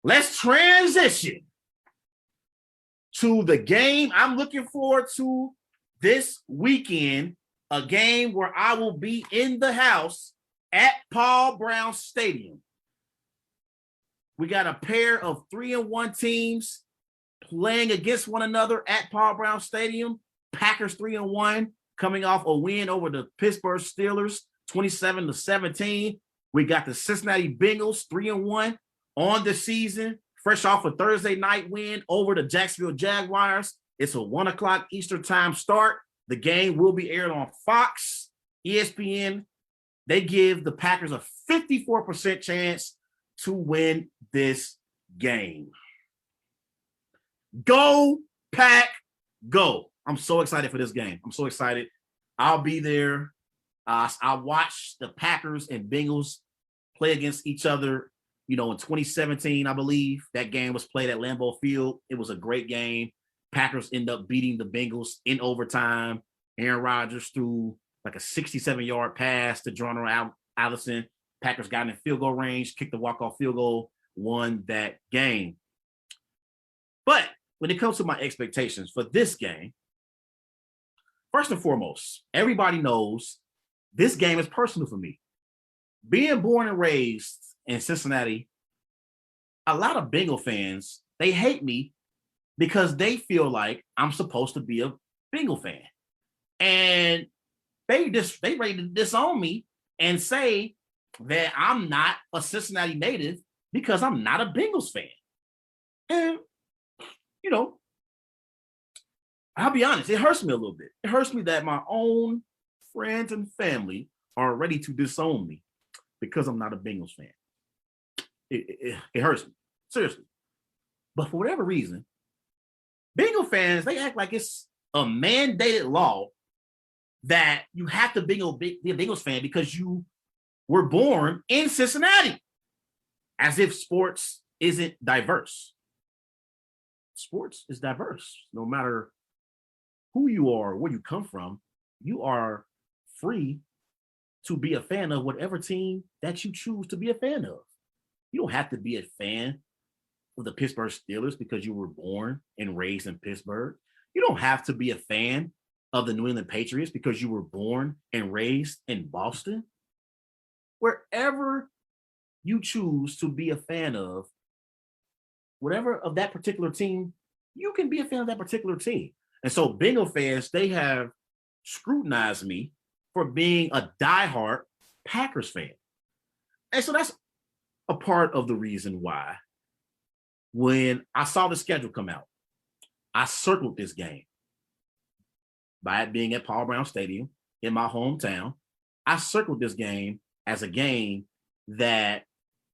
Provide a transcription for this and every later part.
let's transition to the game I'm looking forward to this weekend, a game where I will be in the house at Paul Brown Stadium. We got a pair of 3-1 teams playing against one another at Paul Brown Stadium. Packers 3-1, coming off a win over the Pittsburgh Steelers, 27-17. We got the Cincinnati Bengals 3-1 on the season, fresh off a Thursday night win over the Jacksonville Jaguars. It's a 1 o'clock Eastern time start. The game will be aired on Fox, ESPN. They give the Packers a 54% chance to win this game. Go, Pack, go. I'm so excited for this game. I'm so excited. I'll be there. I'll watch the Packers and Bengals play against each other. In 2017, I believe that game was played at Lambeau Field. It was a great game. Packers end up beating the Bengals in overtime. Aaron Rodgers threw like a 67-yard pass to Geronimo Allison. Packers got in field goal range, kicked the walk-off field goal, won that game. But when it comes to my expectations for this game, first and foremost, everybody knows this game is personal for me. Being born and raised in Cincinnati, a lot of Bengal fans, they hate me because they feel like I'm supposed to be a Bengal fan. And they ready to disown me and say that I'm not a Cincinnati native because I'm not a Bengals fan. And, I'll be honest, it hurts me a little bit. It hurts me that my own friends and family are ready to disown me because I'm not a Bengals fan. It hurts me, seriously. But for whatever reason, Bengal fans, they act like it's a mandated law that you have to be a Bengals fan because you were born in Cincinnati, as if sports isn't diverse. Sports is diverse. No matter who you are, where you come from, you are free to be a fan of whatever team that you choose to be a fan of. You don't have to be a fan of the Pittsburgh Steelers because you were born and raised in Pittsburgh. You don't have to be a fan of the New England Patriots because you were born and raised in Boston. Wherever you choose to be a fan of, whatever of that particular team, you can be a fan of that particular team. And so Bengal fans, they have scrutinized me for being a diehard Packers fan. And so that's a part of the reason why when I saw the schedule come out, I circled this game. By it being at Paul Brown Stadium in my hometown, I circled this game as a game that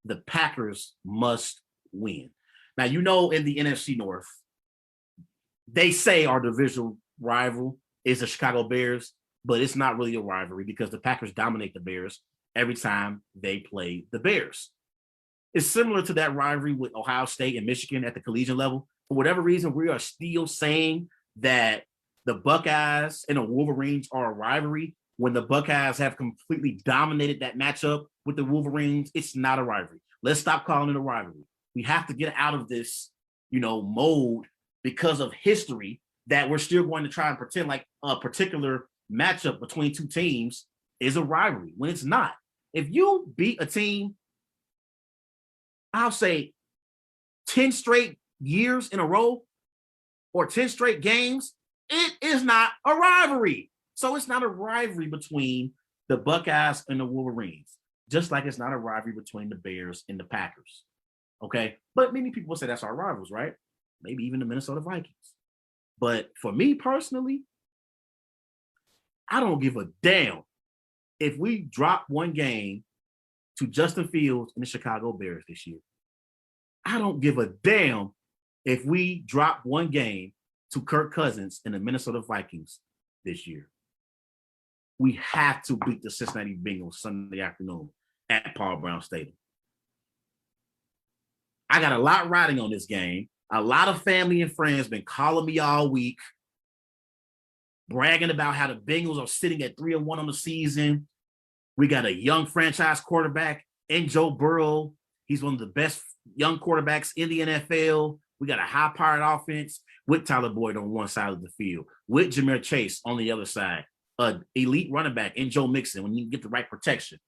the Packers must win. Now, in the NFC North, they say our divisional rival is the Chicago Bears, but it's not really a rivalry because the Packers dominate the Bears every time they play the Bears. It's similar to that rivalry with Ohio State and Michigan at the collegiate level. For whatever reason, we are still saying that the Buckeyes and the Wolverines are a rivalry when the Buckeyes have completely dominated that matchup with the Wolverines. It's not a rivalry. Let's stop calling it a rivalry. We have to get out of this, mode because of history that we're still going to try and pretend like a particular matchup between two teams is a rivalry when it's not. If you beat a team, I'll say 10 straight years in a row or 10 straight games, it is not a rivalry. So it's not a rivalry between the Buckeyes and the Wolverines, just like it's not a rivalry between the Bears and the Packers. Okay? But many people will say that's our rivals, right? Maybe even the Minnesota Vikings. But for me personally, I don't give a damn if we drop one game to Justin Fields and the Chicago Bears this year. I don't give a damn if we drop one game to Kirk Cousins and the Minnesota Vikings this year. We have to beat the Cincinnati Bengals Sunday afternoon at Paul Brown Stadium. I got a lot riding on this game. A lot of family and friends been calling me all week, bragging about how the Bengals are sitting at 3-1 on the season. We got a young franchise quarterback in Joe Burrow. He's one of the best young quarterbacks in the NFL. We got a high-powered offense with Tyler Boyd on one side of the field, with Ja'Marr Chase on the other side, an elite running back in Joe Mixon when you get the right protection.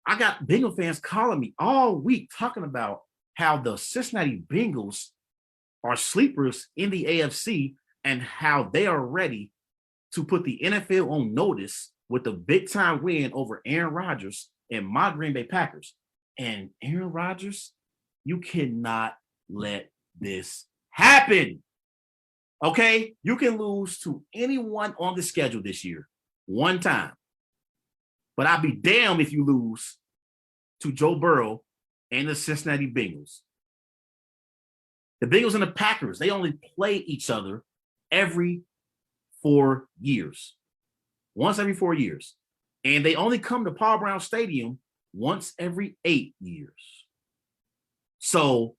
I got Bengal fans calling me all week talking about how the Cincinnati Bengals are sleepers in the AFC and how they are ready to put the NFL on notice with the big-time win over Aaron Rodgers and my Green Bay Packers. And Aaron Rodgers, you cannot let this happen. Okay? You can lose to anyone on the schedule this year one time. But I'll be damned if you lose to Joe Burrow and the Cincinnati Bengals. The Bengals and the Packers, they only play each other every 4 years. Once every 4 years. And they only come to Paul Brown Stadium once every 8 years. So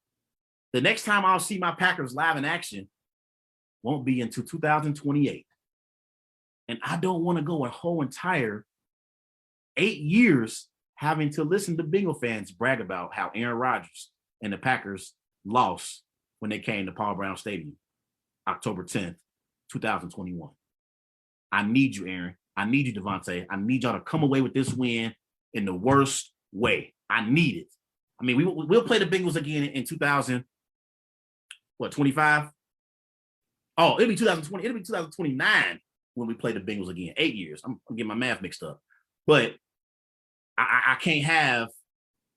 the next time I'll see my Packers live in action won't be until 2028. And I don't want to go a whole entire 8 years having to listen to Bengal fans brag about how Aaron Rodgers and the Packers lost when they came to Paul Brown Stadium, October 10th, 2021. I need you, Aaron. I need you, Devonta. I need y'all to come away with this win in the worst way. I need it. I mean, we'll play the Bengals again in 25? Oh, it'll be 2020. It'll be 2029 when we play the Bengals again. 8 years. I'm getting my math mixed up. But I can't have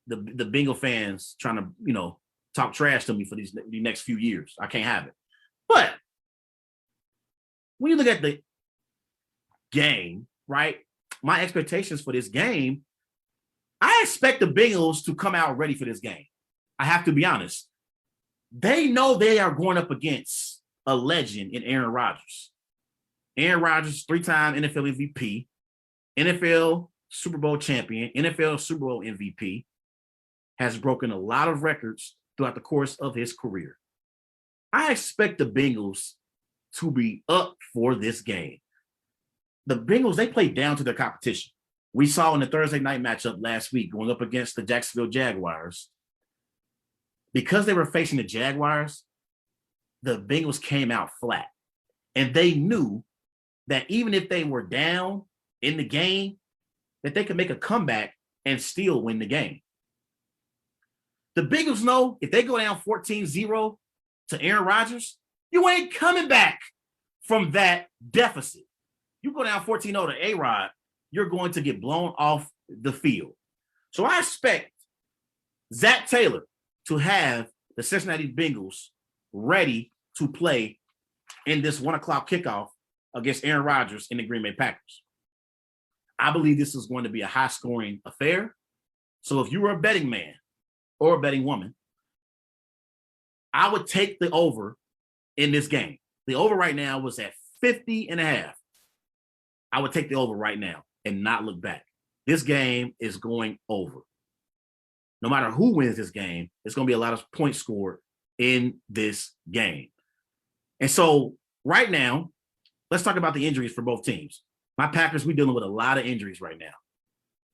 the Bengal fans trying to, talk trash to me for the next few years. I can't have it. But when you look at the game, right, my expectations for this game, I expect the Bengals to come out ready for this game. I have to be honest. They know they are going up against a legend in Aaron Rodgers. Aaron Rodgers, 3-time NFL MVP, NFL Super Bowl champion, NFL Super Bowl MVP, has broken a lot of records throughout the course of his career. I expect the Bengals to be up for this game. The Bengals, they play down to their competition. We saw in the Thursday night matchup last week going up against the Jacksonville Jaguars. Because they were facing the Jaguars, the Bengals came out flat. And they knew that even if they were down in the game, that they could make a comeback and still win the game. The Bengals know if they go down 14-0 to Aaron Rodgers, you ain't coming back from that deficit. You go down 14-0 to A-Rod, you're going to get blown off the field. So I expect Zach Taylor to have the Cincinnati Bengals ready to play in this 1 o'clock kickoff against Aaron Rodgers and the Green Bay Packers. I believe this is going to be a high-scoring affair. So if you were a betting man or a betting woman, I would take the over in this game. The over right now was at 50.5. I would take the over right now and not look back. This game is going over. No matter who wins this game, it's going to be a lot of points scored in this game. And so right now, let's talk about the injuries for both teams. My Packers, we're dealing with a lot of injuries right now.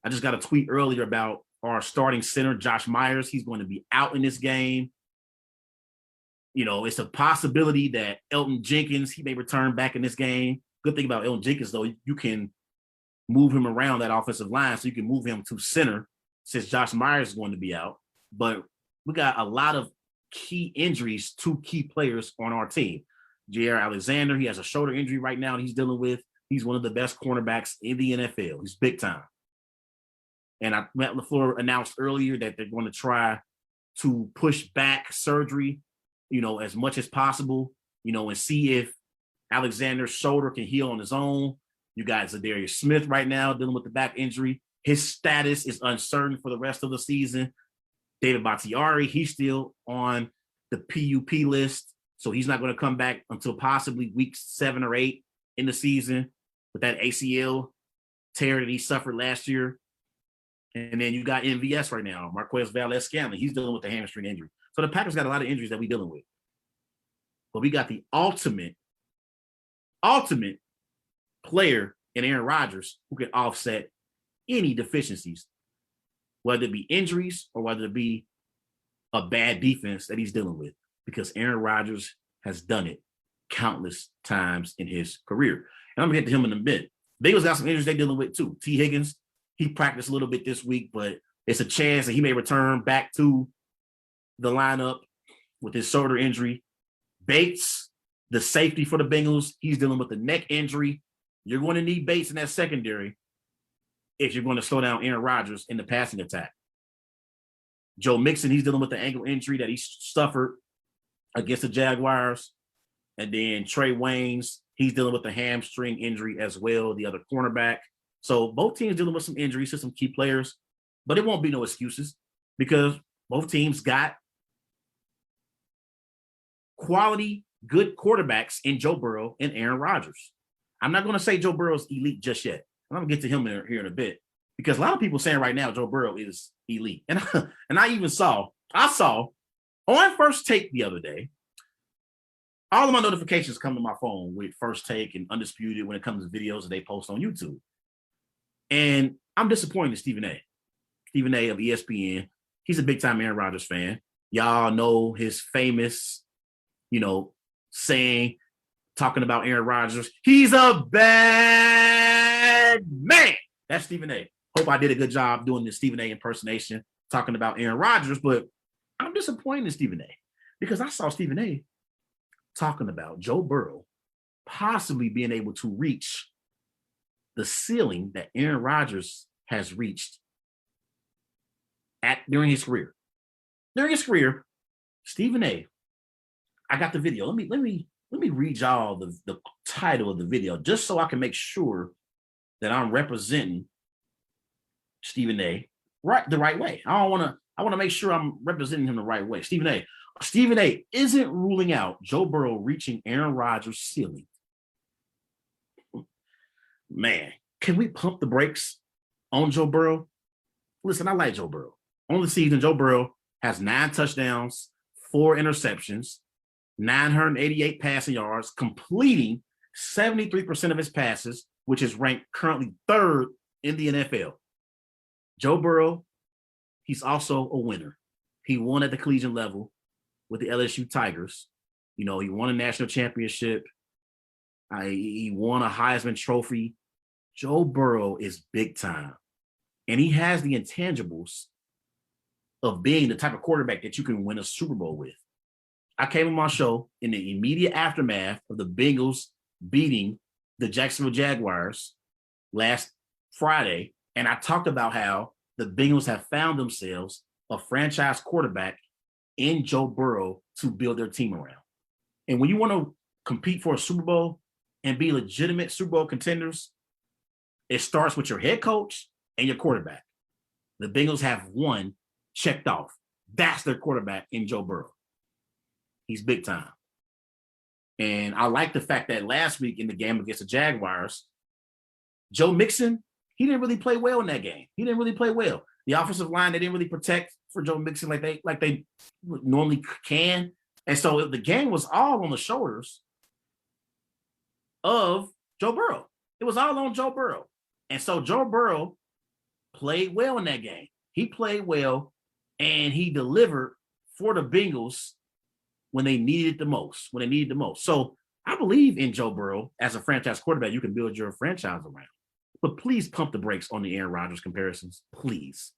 I just got a tweet earlier about our starting center, Josh Myers. He's going to be out in this game. It's a possibility that Elton Jenkins, he may return back in this game. Good thing about Elton Jenkins, though, you can move him around that offensive line, so you can move him to center since Josh Myers is going to be out. But we got a lot of key injuries to key players on our team. Jair Alexander, he has a shoulder injury right now that he's dealing with. He's one of the best cornerbacks in the NFL. He's big time. And Matt LaFleur announced earlier that they're going to try to push back surgery, as much as possible, and see if Alexander's shoulder can heal on his own. You got Zadarius Smith right now dealing with the back injury. His status is uncertain for the rest of the season. David Bakhtiari, he's still on the PUP list, so he's not going to come back until possibly week 7 or 8 in the season with that ACL tear that he suffered last year. And then you got MVS right now, Marquez Valdes-Scantling. He's dealing with the hamstring injury. So the Packers got a lot of injuries that we're dealing with. But we got the ultimate player in Aaron Rodgers who can offset any deficiencies, whether it be injuries or whether it be a bad defense that he's dealing with, because Aaron Rodgers has done it countless times in his career. And I'm going to get to him in a bit. Bengals got some injuries they're dealing with too. T. Higgins, he practiced a little bit this week, but it's a chance that he may return back to the lineup with his shoulder injury. Bates, the safety for the Bengals, he's dealing with the neck injury. You're going to need Bates in that secondary if you're going to slow down Aaron Rodgers in the passing attack. Joe Mixon, he's dealing with the ankle injury that he suffered against the Jaguars. And then Trey Waynes, he's dealing with the hamstring injury as well, the other cornerback. So both teams dealing with some injuries to some key players, but it won't be no excuses because both teams got quality, good quarterbacks in Joe Burrow and Aaron Rodgers. I'm not going to say Joe Burrow's elite just yet. I'm going to get to him here in a bit because a lot of people saying right now Joe Burrow is elite. And I saw on First Take the other day, all of my notifications come to my phone with First Take and Undisputed when it comes to videos that they post on YouTube. And I'm disappointed in Stephen A. Stephen A. of ESPN. He's a big-time Aaron Rodgers fan. Y'all know his famous, saying, talking about Aaron Rodgers, he's a bad man. That's Stephen A. Hope I did a good job doing the Stephen A. impersonation, talking about Aaron Rodgers, but I'm disappointed in Stephen A. because I saw Stephen A. talking about Joe Burrow possibly being able to reach the ceiling that Aaron Rodgers has reached during his career. During his career, Stephen A. I got the video. Let me read y'all the title of the video just so I can make sure that I'm representing Stephen A. the right way. I want to make sure I'm representing him the right way. Stephen A. isn't ruling out Joe Burrow reaching Aaron Rodgers' ceiling. Man, can we pump the brakes on Joe Burrow? Listen, I like Joe Burrow. On the season, Joe Burrow has 9 touchdowns, 4 interceptions, 988 passing yards, completing 73% of his passes, which is ranked currently 3rd in the NFL. Joe Burrow, he's also a winner. He won at the collegiate level with the LSU Tigers. He won a national championship. He won a Heisman Trophy. Joe Burrow is big time. And he has the intangibles of being the type of quarterback that you can win a Super Bowl with. I came on my show in the immediate aftermath of the Bengals beating the Jacksonville Jaguars last Friday, and I talked about how the Bengals have found themselves a franchise quarterback in Joe Burrow to build their team around. And when you want to compete for a Super Bowl and be legitimate Super Bowl contenders, it starts with your head coach and your quarterback. The Bengals have one checked off. That's their quarterback in Joe Burrow. He's big time. And I like the fact that last week in the game against the Jaguars, Joe Mixon, he didn't really play well in that game. He didn't really play well. The offensive line, they didn't really protect for Joe Mixon like they normally can. And so the game was all on the shoulders of Joe Burrow. It was all on Joe Burrow. And so Joe Burrow played well in that game. He played well, and he delivered for the Bengals when they needed it the most, So I believe in Joe Burrow as a franchise quarterback. You can build your franchise around. But please pump the brakes on the Aaron Rodgers comparisons. Please.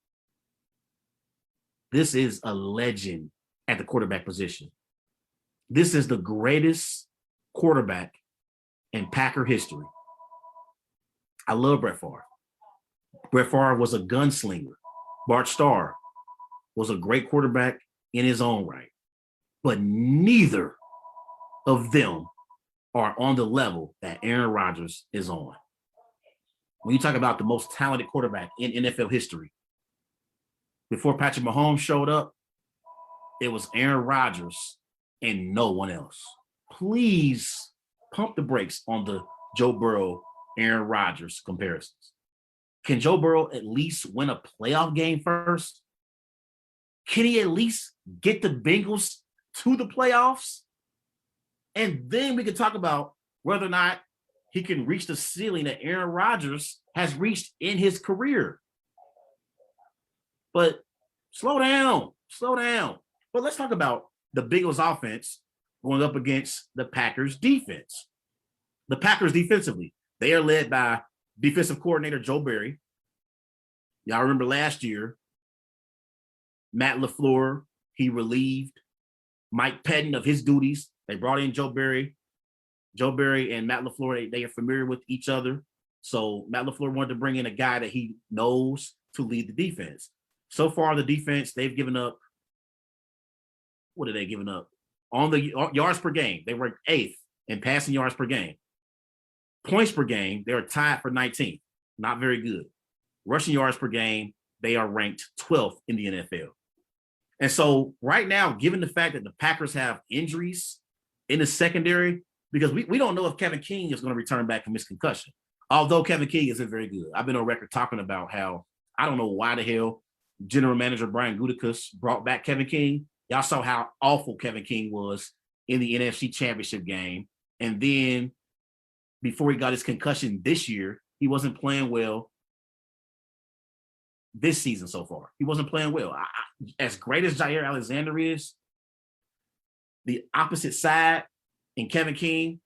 This is a legend at the quarterback position. This is the greatest quarterback in Packer history. I love Brett Favre. Brett Favre was a gunslinger. Bart Starr was a great quarterback in his own right. But neither of them are on the level that Aaron Rodgers is on. When you talk about the most talented quarterback in NFL history, before Patrick Mahomes showed up, it was Aaron Rodgers and no one else. Please pump the brakes on the Joe Burrow, Aaron Rodgers comparisons. Can Joe Burrow at least win a playoff game first? Can he at least get the Bengals to the playoffs? And then we can talk about whether or not he can reach the ceiling that Aaron Rodgers has reached in his career. But slow down. But let's talk about the Bengals offense going up against the Packers defense. The Packers defensively, they are led by defensive coordinator Joe Barry. Y'all remember last year, Matt LaFleur, he relieved Mike Pettin of his duties. They brought in Joe Barry. Joe Barry and Matt LaFleur, they are familiar with each other. So Matt LaFleur wanted to bring in a guy that he knows to lead the defense. So far, the defense, they've given up. What are they giving up? On the yards per game, they were 8th in passing yards per game. Points per game, they are tied for 19th. Not very good. Rushing yards per game, they are ranked 12th in the NFL. And so right now, given the fact that the Packers have injuries in the secondary, because we don't know if Kevin King is going to return back from his concussion, although Kevin King isn't very good. I've been on record talking about how I don't know why the hell General Manager Brian Gutekunst brought back Kevin King. Y'all saw how awful Kevin King was in the NFC Championship game. And then before he got his concussion this year, he wasn't playing well this season so far. He wasn't playing well. As great as Jair Alexander is, the opposite side in Kevin King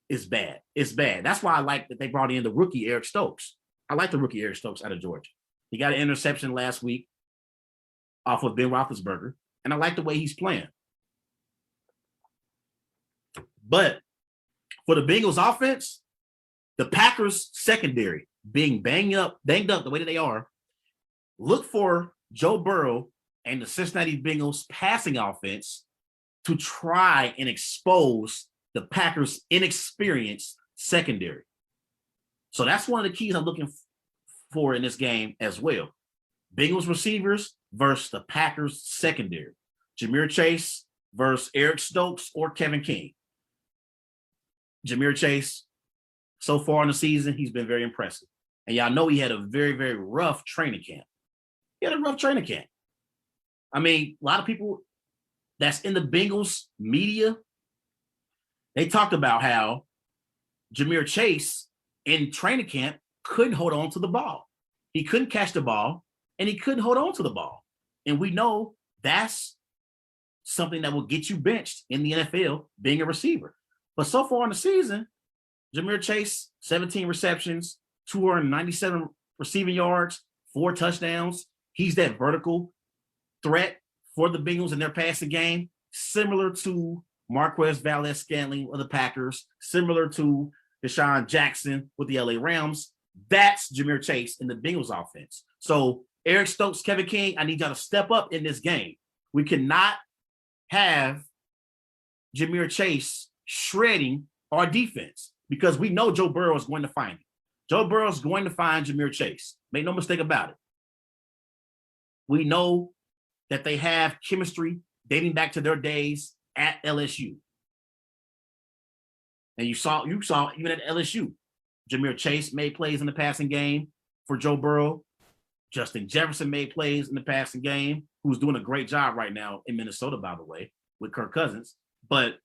is bad. It's bad. That's why I like that they brought in the rookie Eric Stokes. I like the rookie Eric Stokes out of Georgia. He got an interception last week off of Ben Roethlisberger, and I like the way he's playing. But for the Bengals offense, the Packers secondary being banged up the way that they are, look for Joe Burrow and the Cincinnati Bengals passing offense to try and expose the Packers' inexperienced secondary. So that's one of the keys I'm looking for in this game as well. Bengals receivers versus the Packers secondary. Ja'Marr Chase versus Eric Stokes or Kevin King. Ja'Marr Chase, so far in the season, he's been very impressive. And y'all know he had a very, very rough training camp. He had a rough training camp. I mean, a lot of people that's in the Bengals media, they talked about how Ja'Marr Chase in training camp couldn't hold on to the ball. He couldn't catch the ball, and he couldn't hold on to the ball. And we know that's something that will get you benched in the NFL, being a receiver. But so far in the season, Ja'Marr Chase, 17 receptions, 297 receiving yards, 4 touchdowns. He's that vertical threat for the Bengals in their passing game, similar to Marquez Valdes-Scantling of the Packers, similar to Deshaun Jackson with the LA Rams. That's Ja'Marr Chase in the Bengals offense. So Eric Stokes, Kevin King, I need y'all to step up in this game. We cannot have Ja'Marr Chase shredding our defense because we know Joe Burrow is going to find him. Joe Burrow is going to find Ja'Marr Chase. Make no mistake about it. We know that they have chemistry dating back to their days at LSU. And you saw even at LSU, Ja'Marr Chase made plays in the passing game for Joe Burrow. Justin Jefferson made plays in the passing game, who's doing a great job right now in Minnesota, by the way, with Kirk Cousins. But,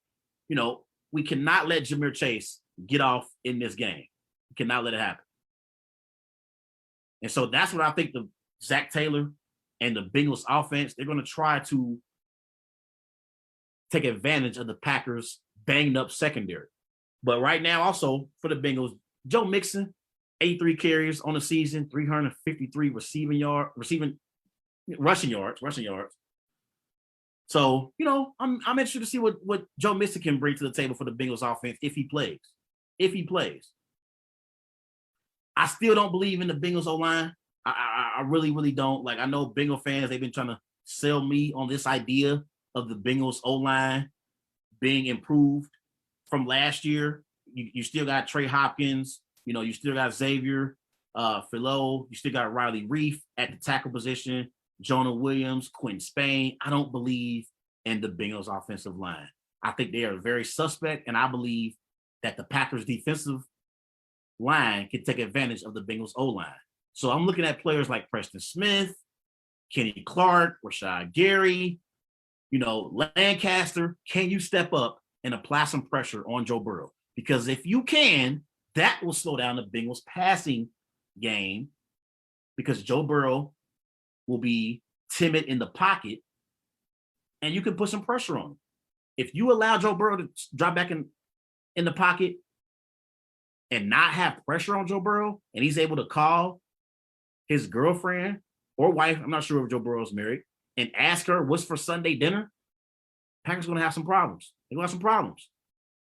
you know, we cannot let Ja'Marr Chase get off in this game. We cannot let it happen. And so that's what I think the Zach Taylor and the Bengals offense, they're going to try to take advantage of the Packers' banged up secondary. But right now, also for the Bengals, Joe Mixon, 83 carries on the season, 353 rushing yards. So, you know, I'm interested to see what Joe Mixon can bring to the table for the Bengals offense if he plays. I still don't believe in the Bengals O-line. I really, really don't. Like, I know Bengal fans, they've been trying to sell me on this idea of the Bengals O-line being improved from last year. You still got Trey Hopkins. You know, you still got Xavier Philo. You still got Riley Reif at the tackle position. Jonah Williams, Quentin Spain. I don't believe in the Bengals offensive line. I think they are very suspect, and I believe that the Packers defensive line can take advantage of the Bengals O-line. So I'm looking at players like Preston Smith, Kenny Clark, Rashad Gary, you know, Lancaster. Can you step up and apply some pressure on Joe Burrow? Because if you can, that will slow down the Bengals passing game because Joe Burrow will be timid in the pocket and you can put some pressure on him. If you allow Joe Burrow to drop back in the pocket and not have pressure on Joe Burrow, and he's able to call his girlfriend or wife, I'm not sure if Joe Burrow's married, and ask her what's for Sunday dinner, Packers going to have some problems. They're going to have some problems.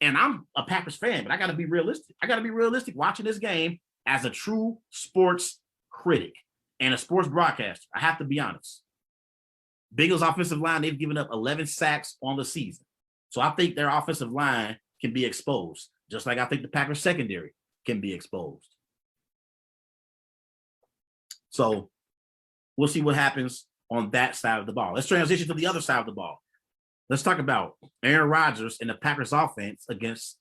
And I'm a Packers fan, but I got to be realistic. I got to be realistic watching this game as a true sports critic and a sports broadcaster. I have to be honest. Bengals offensive line, they've given up 11 sacks on the season. So I think their offensive line can be exposed, just like I think the Packers secondary can be exposed. So we'll see what happens on that side of the ball. Let's transition to the other side of the ball. Let's talk about Aaron Rodgers and the Packers offense against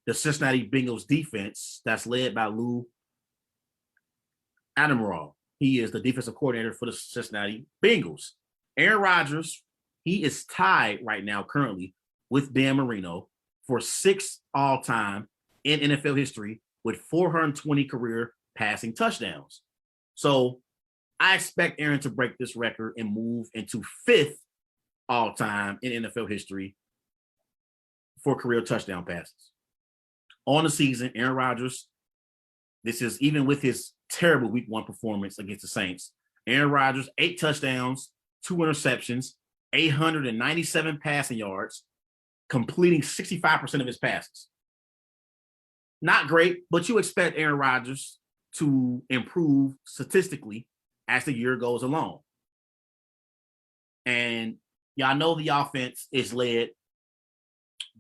the Cincinnati Bengals defense that's led by Lou Admiral. He is the defensive coordinator for the Cincinnati Bengals. Aaron Rodgers, he is tied right now currently with Dan Marino for 6th all-time in NFL history with 420 career passing touchdowns. So I expect Aaron to break this record and move into 5th all-time in NFL history for career touchdown passes. On the season, Aaron Rodgers, this is even with his terrible week 1 performance against the Saints, Aaron Rodgers, 8 touchdowns, 2 interceptions, 897 passing yards, completing 65% of his passes. Not great, but you expect Aaron Rodgers to improve statistically as the year goes along. And y'all know the offense is led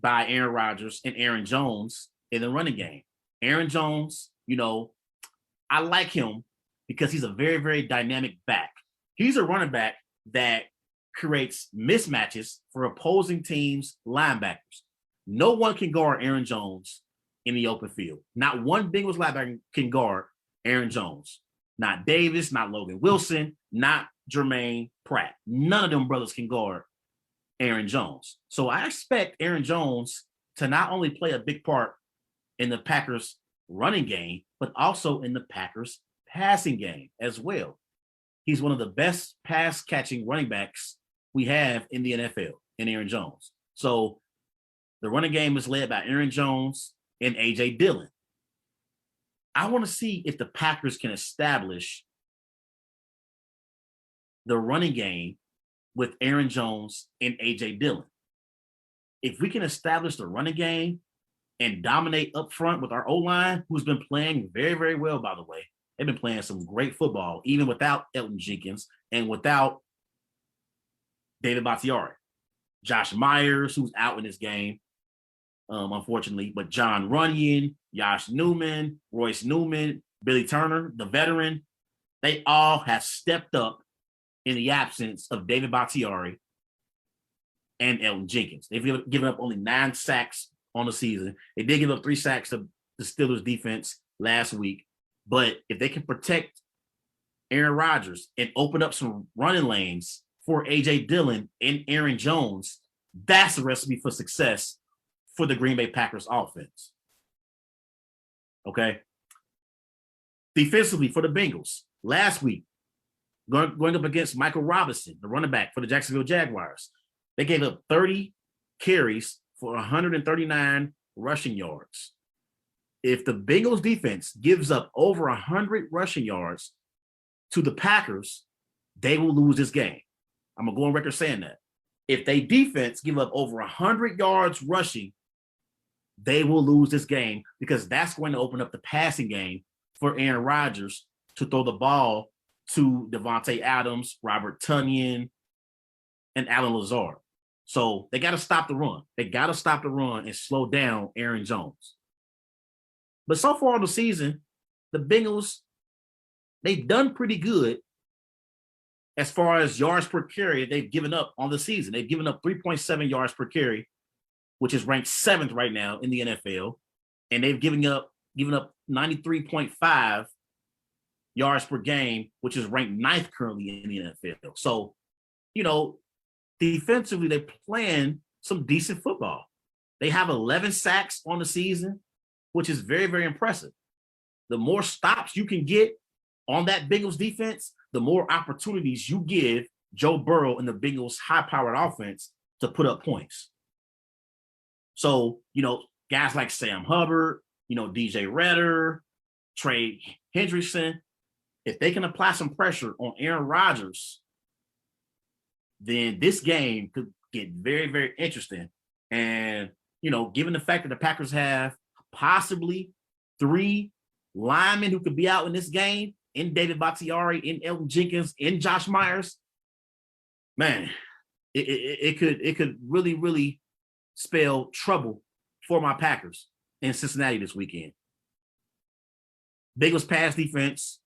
by Aaron Rodgers and Aaron Jones in the running game. Aaron Jones, I like him because he's a very, very dynamic back. He's a running back that creates mismatches for opposing teams' linebackers. No one can guard Aaron Jones in the open field. Not one Bengals linebacker can guard Aaron Jones. Not Davis, not Logan Wilson, not Jermaine Pratt. None of them brothers can guard Aaron Jones. So I expect Aaron Jones to not only play a big part in the Packers running game, but also in the Packers passing game as well. He's one of the best pass catching running backs we have in the NFL in Aaron Jones. So the running game is led by Aaron Jones and A.J. Dillon. I want to see if the Packers can establish the running game with Aaron Jones and A.J. Dillon. If we can establish the running game and dominate up front with our O-line, who's been playing very, very well, by the way. They've been playing some great football, even without Elton Jenkins and without David Bakhtiari. Josh Myers, who's out in this game, unfortunately, but John Runyon, Josh Newman, Royce Newman, Billy Turner, the veteran, they all have stepped up in the absence of David Bakhtiari and Elton Jenkins. They've given up only 9 sacks on the season. They did give up 3 sacks to the Steelers defense last week, but if they can protect Aaron Rodgers and open up some running lanes for A.J. Dillon and Aaron Jones, that's a recipe for success for the Green Bay Packers offense. Okay? Defensively for the Bengals, last week, going up against Michael Robinson, the running back for the Jacksonville Jaguars, they gave up 30 carries for 139 rushing yards. If the Bengals defense gives up over 100 rushing yards to the Packers, they will lose this game. I'm going to go on record saying that. If they defense give up over 100 yards rushing, they will lose this game because that's going to open up the passing game for Aaron Rodgers to throw the ball to Devonta Adams, Robert Tonyan, and Alan Lazard. So they got to stop the run. They got to stop the run and slow down Aaron Jones. But so far in the season, the Bengals, they've done pretty good as far as yards per carry they've given up on the season. They've given up 3.7 yards per carry, which is ranked 7th right now in the NFL. And they've given up 93.5 yards per game, which is ranked 9th currently in the NFL. So, defensively, they're playing some decent football. They have 11 sacks on the season, which is very, very impressive. The more stops you can get on that Bengals defense, the more opportunities you give Joe Burrow and the Bengals' high-powered offense to put up points. So, guys like Sam Hubbard, DJ Redder, Trey Hendrickson, if they can apply some pressure on Aaron Rodgers, then this game could get very, very interesting. And, given the fact that the Packers have possibly 3 linemen who could be out in this game, in David Bakhtiari, in Elton Jenkins, in Josh Myers, man, it could really, really spell trouble for my Packers in Cincinnati this weekend. Bengals pass defense,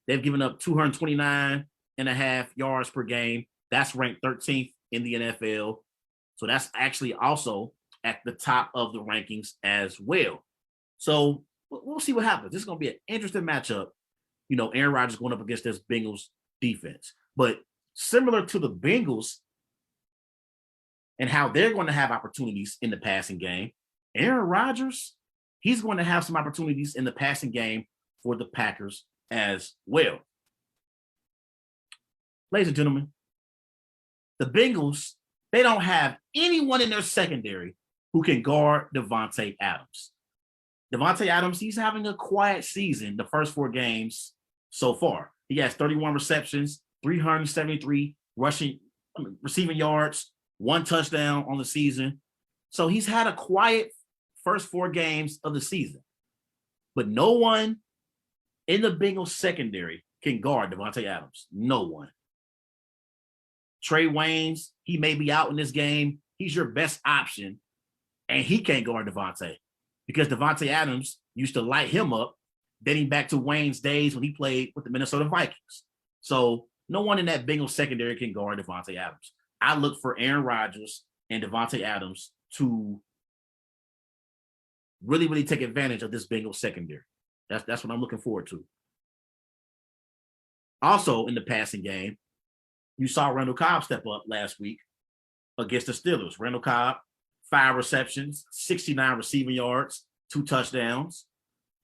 they've given up 229.5 yards per game. That's ranked 13th in the NFL. So that's actually also at the top of the rankings as well. So we'll see what happens. This is going to be an interesting matchup. Aaron Rodgers going up against this Bengals defense. But similar to the Bengals and how they're going to have opportunities in the passing game, Aaron Rodgers, he's going to have some opportunities in the passing game for the Packers as well. Ladies and gentlemen, the Bengals, they don't have anyone in their secondary who can guard Devonta Adams. Devonta Adams, he's having a quiet season the first 4 games so far. He has 31 receptions, 373 receiving yards, 1 touchdown on the season. So he's had a quiet first 4 games of the season. But no one in the Bengals secondary can guard Devonta Adams. No one. Trey Waynes, he may be out in this game. He's your best option, and he can't guard Devonta because Devonta Adams used to light him up, dating back to Wayne's days when he played with the Minnesota Vikings. So no one in that Bengals secondary can guard Devonta Adams. I look for Aaron Rodgers and Devonta Adams to really, really take advantage of this Bengals secondary. That's what I'm looking forward to. Also in the passing game, you saw Randall Cobb step up last week against the Steelers. Randall Cobb, 5 receptions, 69 receiving yards, 2 touchdowns.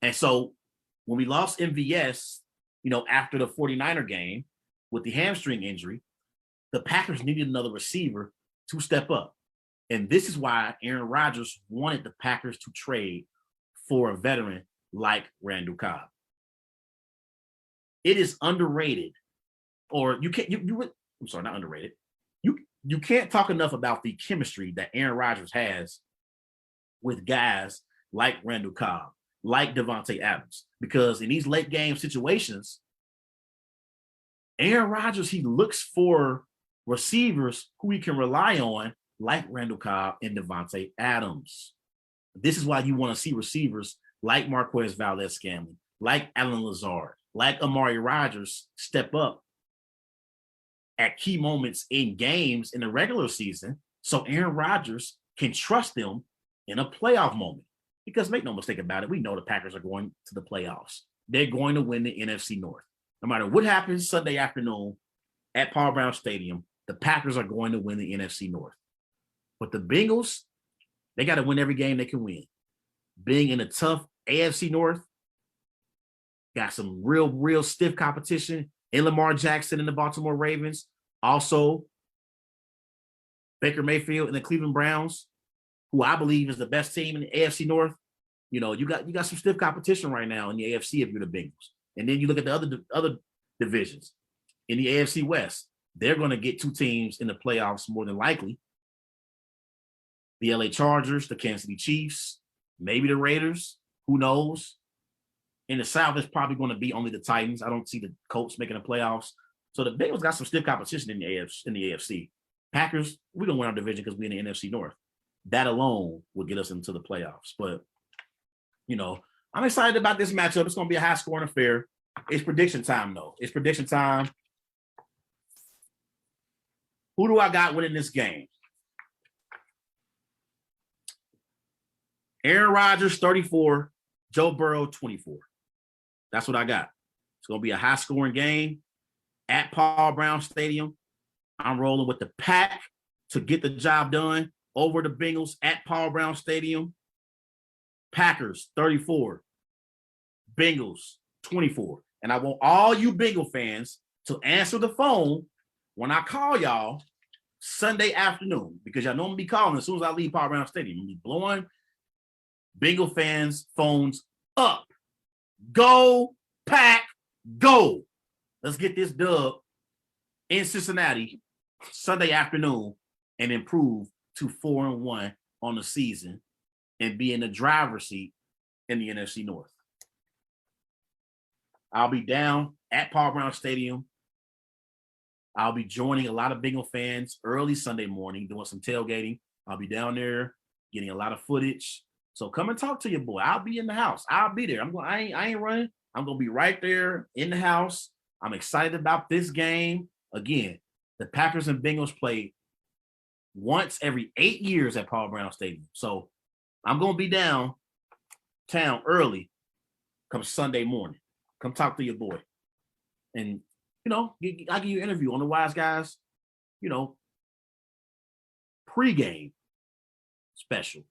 And so when we lost MVS, after the 49er game with the hamstring injury, the Packers needed another receiver to step up. And this is why Aaron Rodgers wanted the Packers to trade for a veteran like Randall Cobb. It is underrated, or you can't, not underrated. You can't talk enough about the chemistry that Aaron Rodgers has with guys like Randall Cobb, like Devonta Adams, because in these late game situations, Aaron Rodgers, he looks for receivers who he can rely on, like Randall Cobb and Devonta Adams. This is why you want to see receivers like Marquez Valdes-Scantling, like Allen Lazard, like Amari Rodgers step up at key moments in games in the regular season so Aaron Rodgers can trust them in a playoff moment. Because make no mistake about it, we know the Packers are going to the playoffs. They're going to win the NFC North. No matter what happens Sunday afternoon at Paul Brown Stadium, the Packers are going to win the NFC North. But the Bengals, they got to win every game they can win. Being in a tough AFC North, got some real stiff competition in Lamar Jackson and the Baltimore Ravens. Also, Baker Mayfield and the Cleveland Browns, who I believe is the best team in the AFC North. You got some stiff competition right now in the AFC if you're the Bengals. And then you look at the other divisions. In the AFC West, they're going to get 2 teams in the playoffs more than likely. The LA Chargers, the Kansas City Chiefs, maybe the Raiders, who knows? In the South, it's probably going to be only the Titans. I don't see the Colts making the playoffs. So the Bengals got some stiff competition in the AFC. Packers, we're going to win our division because we're in the NFC North. That alone will get us into the playoffs. But, I'm excited about this matchup. It's going to be a high-scoring affair. It's prediction time, though. It's prediction time. Who do I got winning this game? Aaron Rodgers, 34. Joe Burrow, 24. That's what I got. It's going to be a high-scoring game at Paul Brown Stadium. I'm rolling with the Pack to get the job done over the Bengals at Paul Brown Stadium. Packers, 34. Bengals, 24. And I want all you Bengal fans to answer the phone when I call y'all Sunday afternoon, because y'all know I'm gonna be calling as soon as I leave Power Brown Stadium, I'm gonna be blowing Bengal fans' phones up. Go, Pack, go. Let's get this dub in Cincinnati Sunday afternoon and improve to 4-1 on the season and be in the driver's seat in the NFC North. I'll be down at Paul Brown Stadium. I'll be joining a lot of Bengal fans early Sunday morning, doing some tailgating. I'll be down there getting a lot of footage. So come and talk to your boy. I'll be in the house. I'll be there. I ain't running. I'm gonna be right there in the house. I'm excited about this game. Again, the Packers and Bengals play once every 8 years at Paul Brown Stadium. So I'm gonna be downtown early come Sunday morning. Come talk to your boy. And I'll give you an interview on the Wise Guys, pregame special.